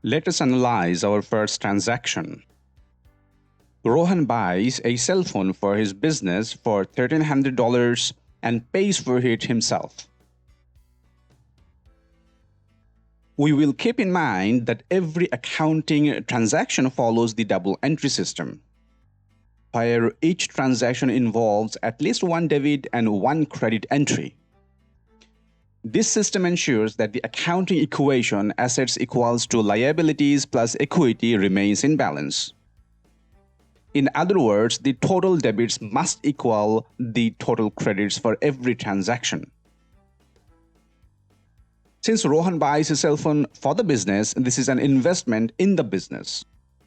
Let us analyze our first transaction. Rohan buys a cell phone for his business for $1,300 and pays for it himself. We will keep in mind that every accounting transaction follows the double entry system, where each transaction involves at least one debit and one credit entry. This system ensures that the accounting equation assets equals to liabilities plus equity remains in balance. In other words, the total debits must equal the total credits for every transaction. Since Rohan buys a cell phone for the business, this is an investment in the business.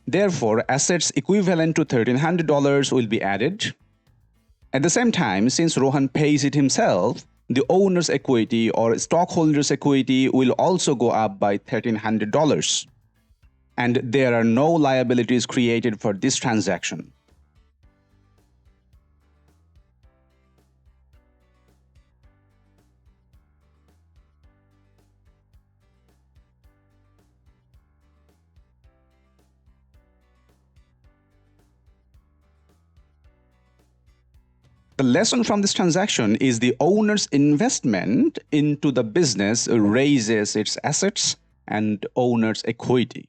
Therefore, assets equivalent to $1,300 will be added. At the same time, since Rohan pays it himself, the owner's equity or stockholder's equity will also go up by $1,300. And there are no liabilities created for this transaction. The lesson from this transaction is the owner's investment into the business raises its assets and owner's equity.